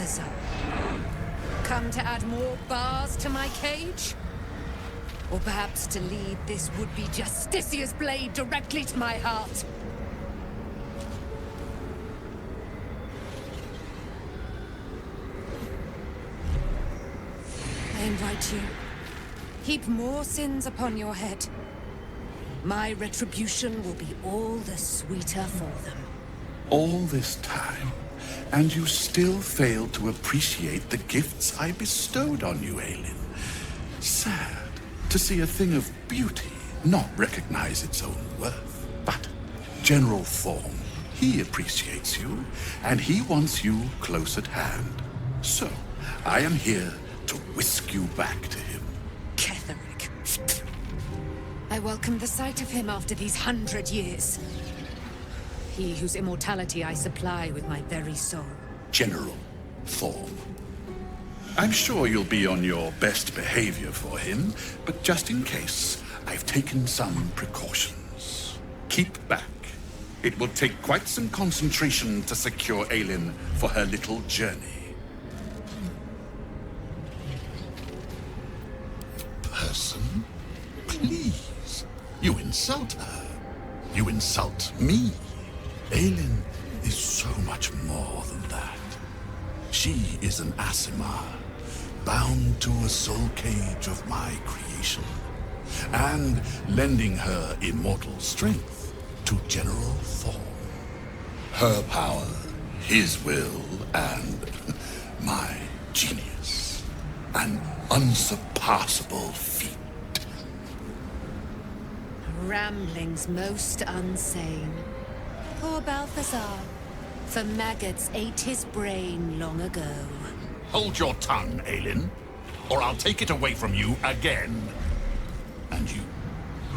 Balthazar. Come to add more bars to my cage? Or perhaps to lead this would-be Justiciar's blade directly to my heart? I invite you. Heap more sins upon your head. My retribution will be all the sweeter for them. All this time, and you still failed to appreciate the gifts I bestowed on you, Aelin. Sad to see a thing of beauty not recognize its own worth. But General Thorm, he appreciates you, and he wants you close at hand. So, I am here to whisk you back to him. Ketherick. I welcome the sight of him after these 100 years. He whose immortality I supply with my very soul. General Thorm. I'm sure you'll be on your best behavior for him, but just in case, I've taken some precautions. Keep back. It will take quite some concentration to secure Aelin for her little journey. Person? Please. You insult her. You insult me. Aelin is so much more than that. She is an Aasimar, bound to a soul cage of my creation, and lending her immortal strength to General Thorm. Her power, his will, and my genius. An unsurpassable feat. Ramblings most unsane. Poor Balthazar. For maggots ate his brain long ago. Hold your tongue, Aelin, or I'll take it away from you again. And you,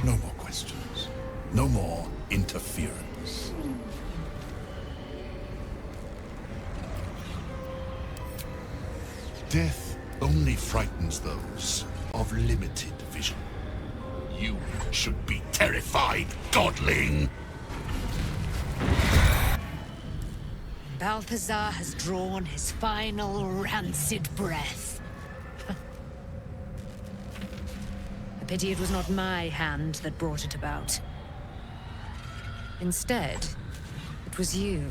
no more questions. No more interference. Death only frightens those of limited vision. You should be terrified, godling! Balthazar has drawn his final rancid breath. A pity it was not my hand that brought it about. Instead, it was you.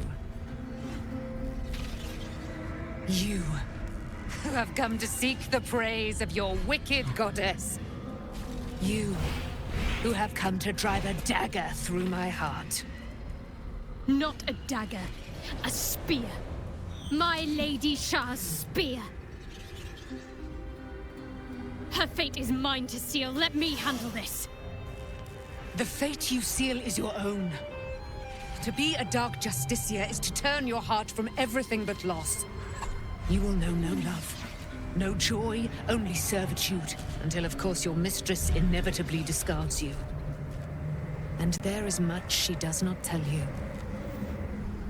You, who have come to seek the praise of your wicked goddess. You, who have come to drive a dagger through my heart. Not a dagger. A spear. My Lady Shar's spear. Her fate is mine to seal. Let me handle this. The fate you seal is your own. To be a Dark Justiciar is to turn your heart from everything but loss. You will know no love, no joy, only servitude, until of course your mistress inevitably discards you. And there is much she does not tell you.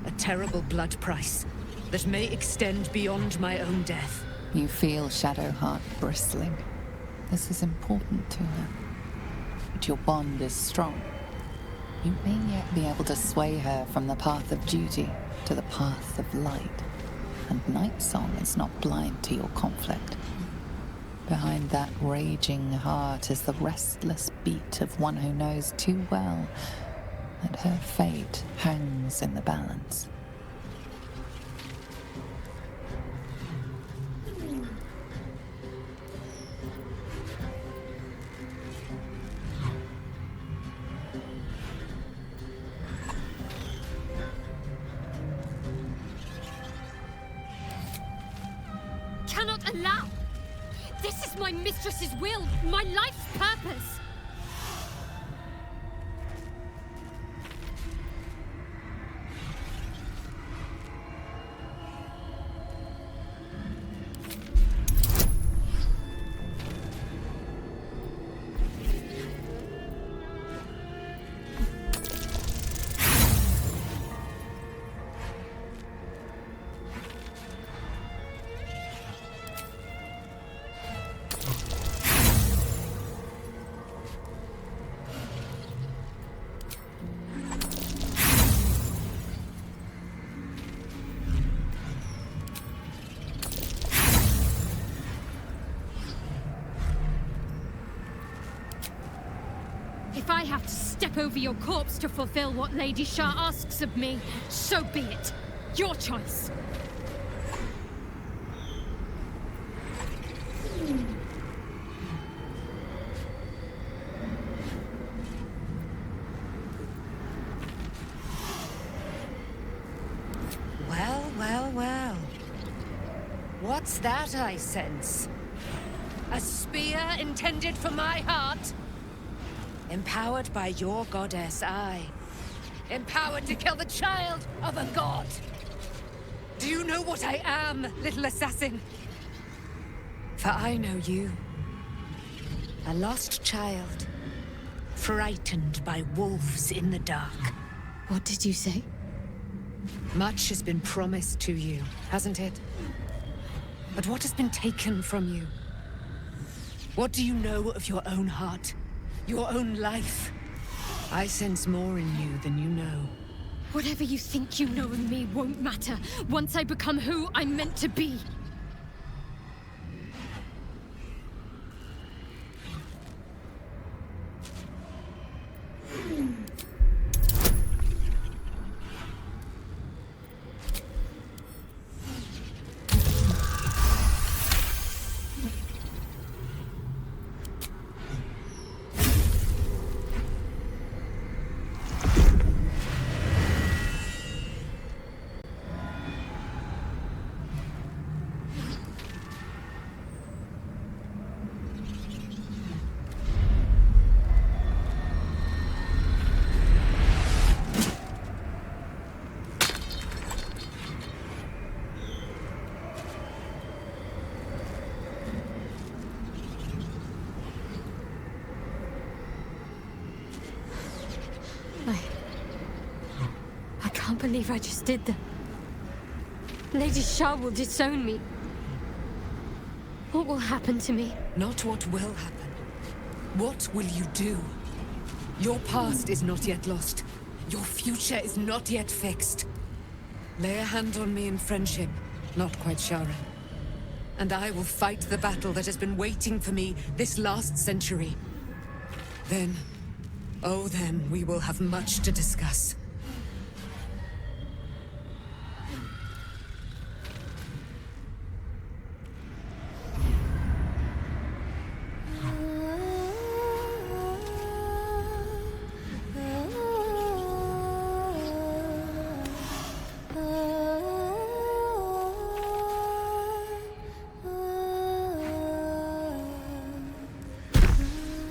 A terrible blood price that may extend beyond my own death. You feel Shadowheart bristling. This is important to her. But your bond is strong. You may yet be able to sway her from the path of duty to the path of light. And Nightsong is not blind to your conflict. Behind that raging heart is the restless beat of one who knows too well that her fate hangs in the balance. Cannot allow! This is my mistress's will, my life's purpose! step over your corpse to fulfill what Lady Shar asks of me, so be it. Your choice. Well, well, well. What's that I sense? A spear intended for my heart? Empowered by your goddess, I. Empowered to kill the child of a god. Do you know what I am, little assassin? For I know you. A lost child. Frightened by wolves in the dark. What did you say? Much has been promised to you, hasn't it? But what has been taken from you? What do you know of your own heart? Your own life? I sense more in you than you know. Whatever you think you know of me won't matter once I become who I'm meant to be. I can't believe I just did that. Lady Shar will disown me. What will happen to me? Not what will happen. What will you do? Your past is not yet lost. Your future is not yet fixed. Lay a hand on me in friendship, not quite Sharon. And I will fight the battle that has been waiting for me this last century. Then, oh then, we will have much to discuss.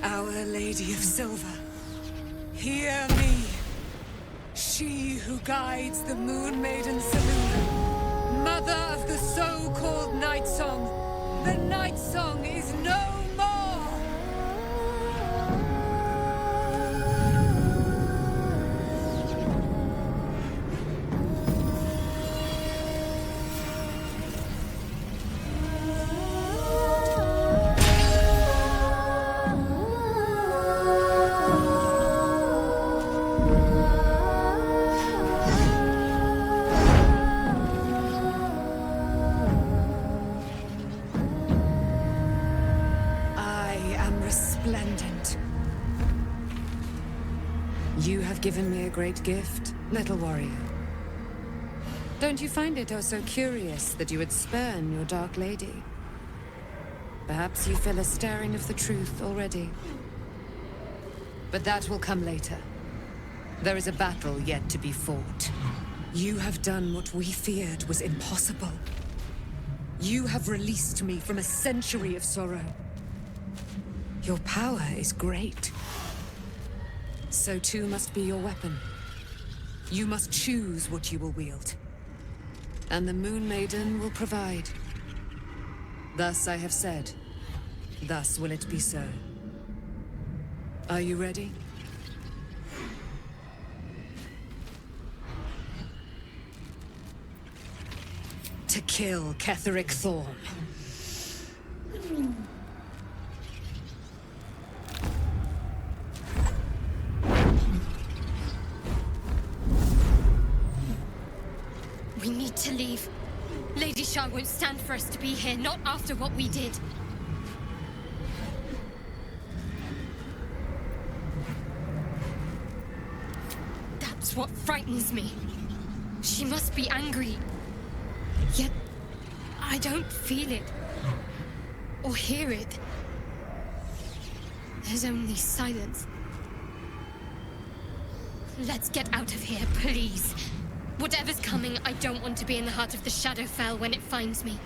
Our Lady of Silver, hear me. She who guides the Moon Maiden Saloon, mother of the so-called Nightsong. The Nightsong is no more! Resplendent. You have given me a great gift, little warrior. Don't you find it oh so curious that you would spurn your Dark Lady? Perhaps you feel a stirring of the truth already. But that will come later. There is a battle yet to be fought. You have done what we feared was impossible. You have released me from a century of sorrow. Your power is great. So too must be your weapon. You must choose what you will wield. And the Moon Maiden will provide. Thus I have said. Thus will it be so. Are you ready? To kill Ketheric Thorn. We need to leave. Lady Shar won't stand for us to be here, not after what we did. what frightens me. She must be angry. Yet, I don't feel it. Or hear it. There's only silence. Let's get out of here, please. Whatever's coming, I don't want to be in the heart of the Shadowfell when it finds me.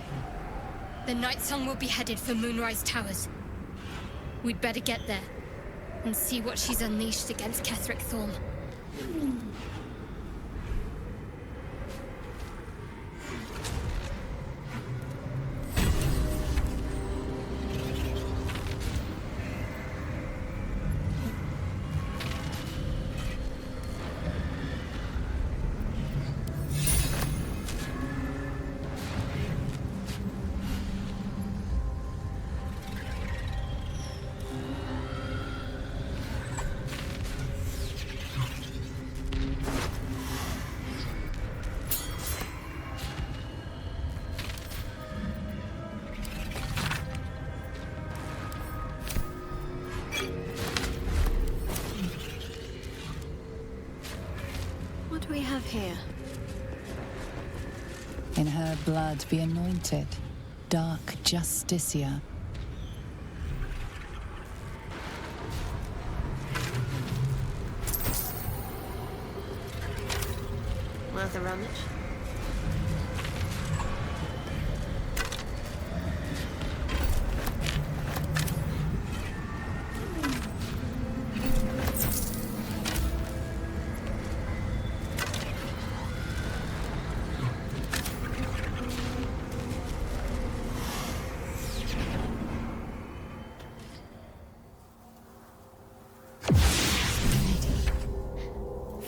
The Nightsong will be headed for Moonrise Towers. We'd better get there and see what she's unleashed against Ketheric Thorm. What do we have here? In her blood be anointed, Dark Justiciar. Worth a rummage?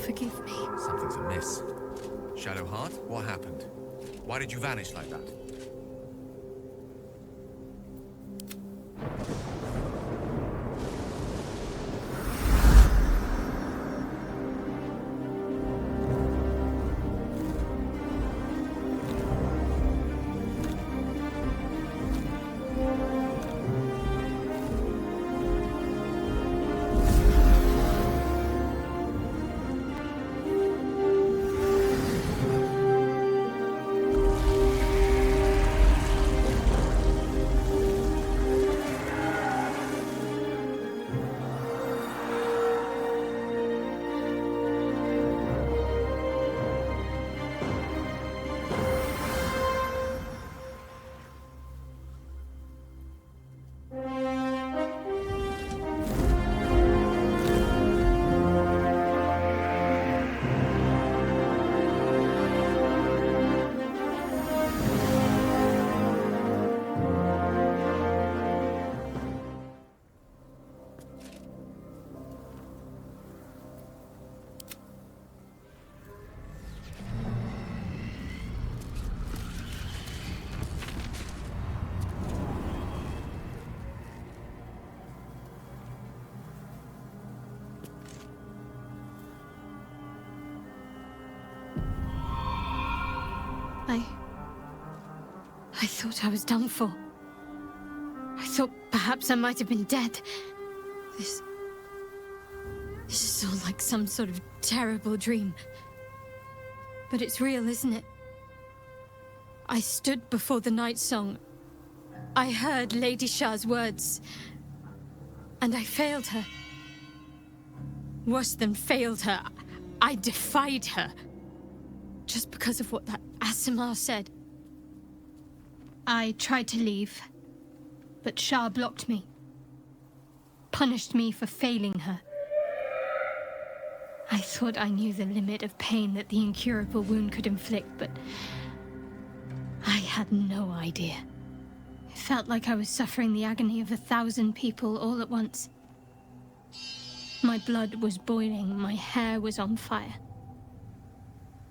Forgive me. Something's amiss. Shadowheart, what happened? Why did you vanish like that? I thought I was done for. I thought perhaps I might have been dead. This is all like some sort of terrible dream. But it's real, isn't it? I stood before the Nightsong. I heard Lady Shar's words. And I failed her. Worse than failed her, I defied her. Just because of what that Aasimar said. I tried to leave, but Shar blocked me. Punished me for failing her. I thought I knew the limit of pain that the incurable wound could inflict, but I had no idea. It felt like I was suffering the agony of 1,000 people all at once. My blood was boiling, my hair was on fire.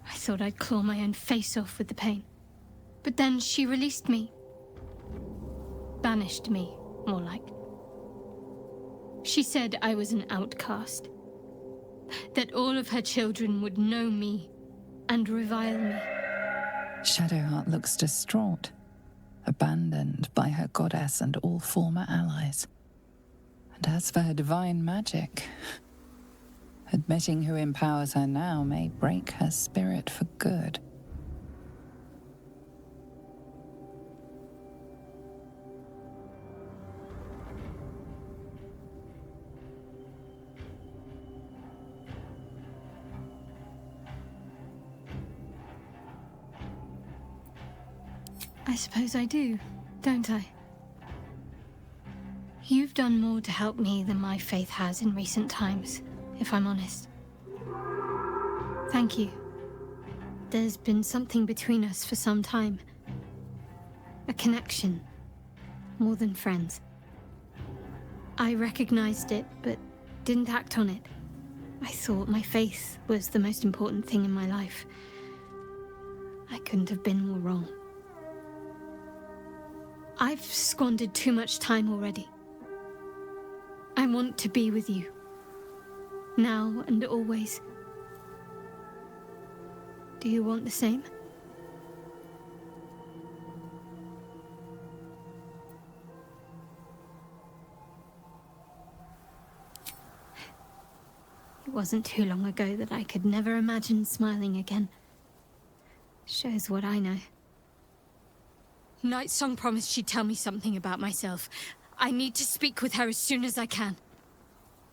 I thought I'd claw my own face off with the pain. But then she released me. Banished me, more like. She said I was an outcast. That all of her children would know me and revile me. Shadowheart looks distraught, abandoned by her goddess and all former allies. And as for her divine magic, Admitting who empowers her now may break her spirit for good. I suppose I do, don't I? You've done more to help me than my faith has in recent times, if I'm honest. Thank you. There's been something between us for some time. A connection, more than friends. I recognized it, but didn't act on it. I thought my faith was the most important thing in my life. I couldn't have been more wrong. I've squandered too much time already. I want to be with you. Now and always. Do you want the same? It wasn't too long ago that I could never imagine smiling again. Shows what I know. Nightsong promised she'd tell me something about myself. I need to speak with her as soon as I can.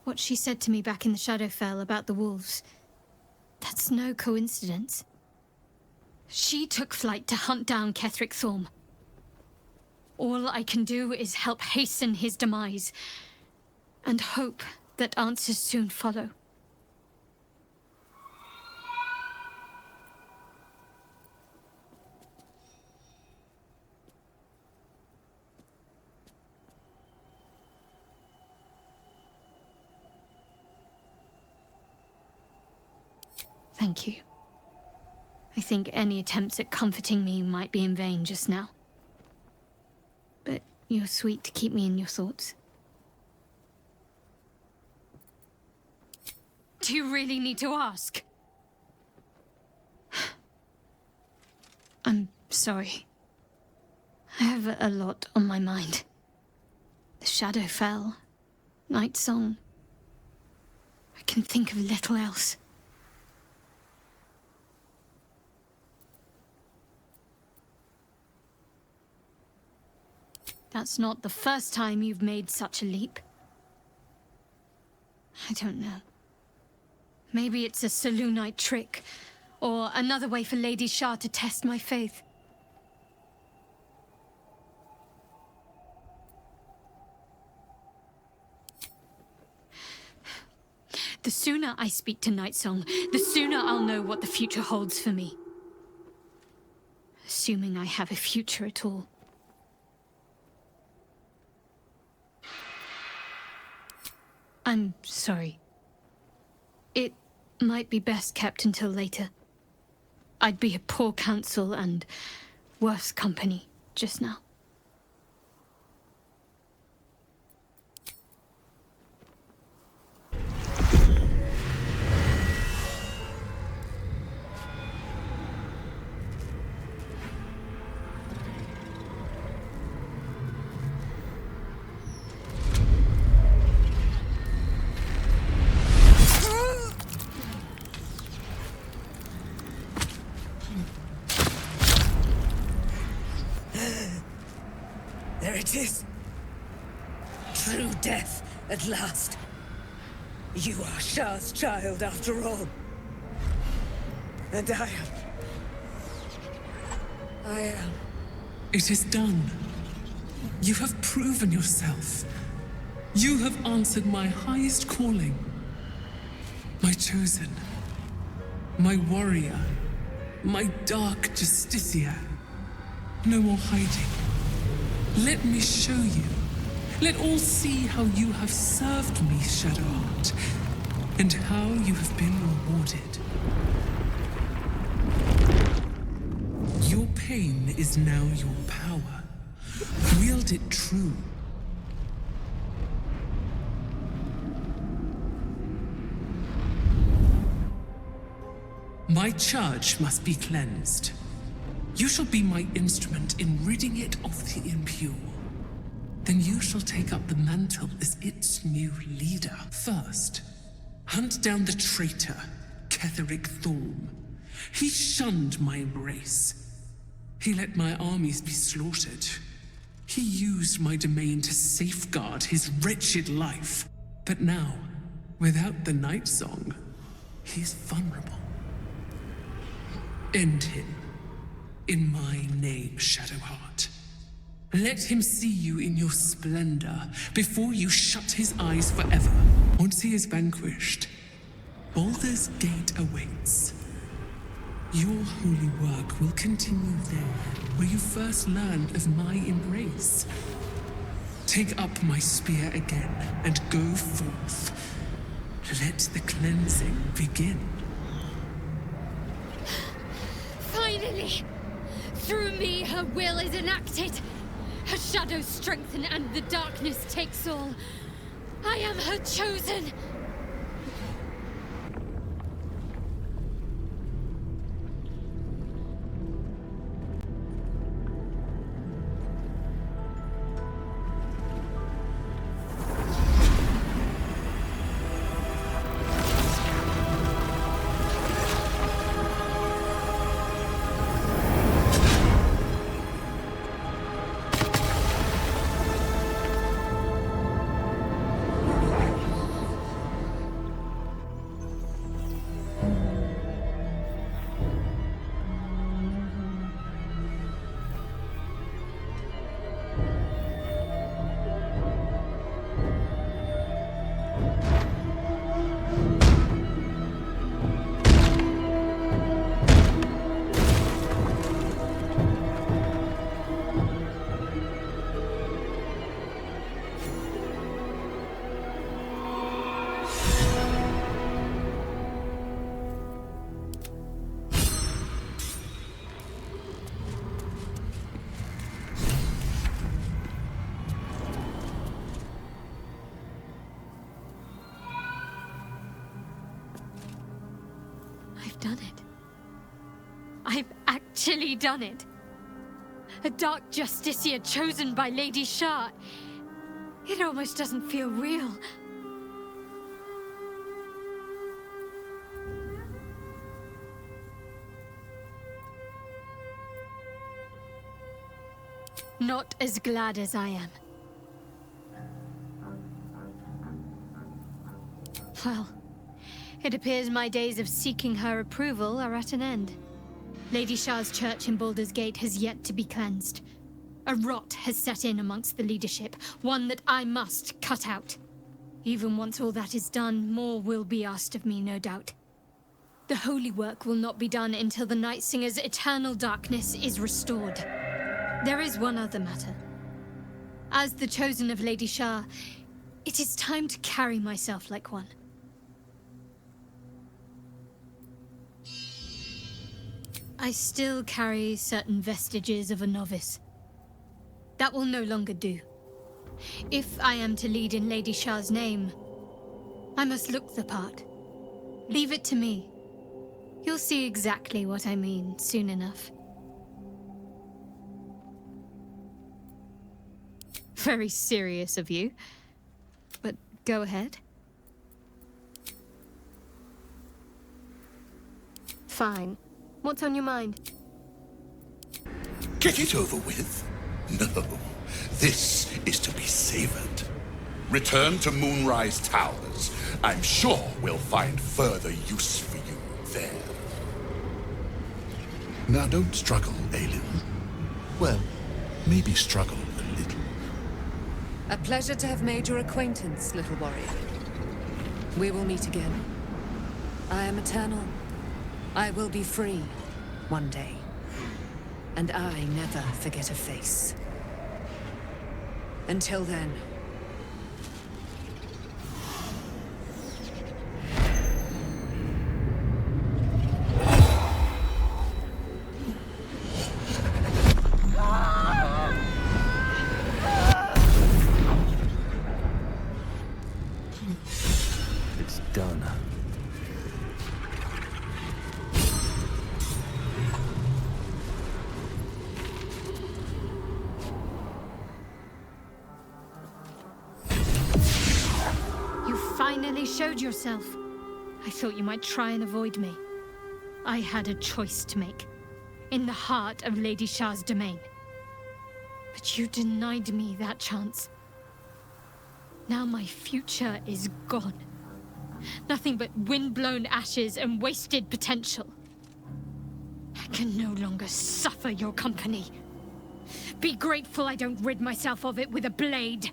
What she said to me back in the Shadowfell about the wolves, that's no coincidence. She took flight to hunt down Ketheric Thorm. All I can do is help hasten his demise, and hope that answers soon follow. Thank you. I think any attempts at comforting me might be in vain just now. But you're sweet to keep me in your thoughts. Do you really need to ask? I'm sorry. I have a lot on my mind. The Shadowfell, Nightsong. I can think of little else. That's not the first time you've made such a leap. I don't know. Maybe it's a Selûnite trick, or another way for Lady Shar to test my faith. The sooner I speak to Nightsong, the sooner I'll know what the future holds for me. Assuming I have a future at all. I'm sorry. It might be best kept until later. I'd be a poor counsel and worse company just now. There it is. True death, at last. You are Shar's child, after all. And I am. It is done. You have proven yourself. You have answered my highest calling. My chosen. My warrior. My Dark Justiciar. No more hiding. Let me show you. Let all see how you have served me, Shadowheart, and how you have been rewarded. Your pain is now your power. Wield it true. My charge must be cleansed. You shall be my instrument in ridding it of the impure. Then you shall take up the mantle as its new leader. First, Hunt down the traitor, Ketheric Thorm. He shunned my embrace. He let my armies be slaughtered. He used my domain to safeguard his wretched life. But now, without the Nightsong, he is vulnerable. End him. In my name, Shadowheart. Let him see you in your splendor before you shut his eyes forever. Once he is vanquished, Baldur's Gate awaits. Your holy work will continue there, where you first learned of my embrace. Take up my spear again and go forth. Let the cleansing begin. Finally! Through me, her will is enacted. Her shadows strengthen and the darkness takes all. I am her chosen! Done it. I've actually done it. A Dark Justiciar chosen by Lady Shar. It almost doesn't feel real. Not as glad as I am. Well, it appears my days of seeking her approval are at an end. Lady Shar's church in Baldur's Gate has yet to be cleansed. A rot has set in amongst the leadership, one that I must cut out. Even once all that is done, more will be asked of me, no doubt. The holy work will not be done until the Night Singer's eternal darkness is restored. There is one other matter. As the chosen of Lady Shar, it is time to carry myself like one. I still carry certain vestiges of a novice. That will no longer do. If I am to lead in Lady Shar's name, I must look the part. Leave it to me. You'll see exactly what I mean soon enough. Very serious of you, but go ahead. Fine. What's on your mind? Get it over with? No, this is to be savored. Return to Moonrise Towers. I'm sure we'll find further use for you there. Now don't struggle, Aelin. Well, maybe struggle a little. A pleasure to have made your acquaintance, little warrior. We will meet again. I am eternal. I will be free, one day. And I never forget a face. Until then... It's done. You finally showed yourself. I thought you might try and avoid me. I had a choice to make, in the heart of Lady Shar's domain. But you denied me that chance. Now my future is gone. Nothing but wind-blown ashes and wasted potential. I can no longer suffer your company. Be grateful I don't rid myself of it with a blade.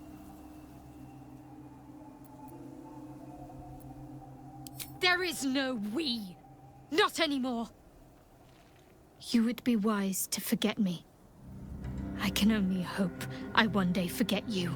There is no we. Not anymore. You would be wise to forget me. I can only hope I one day forget you.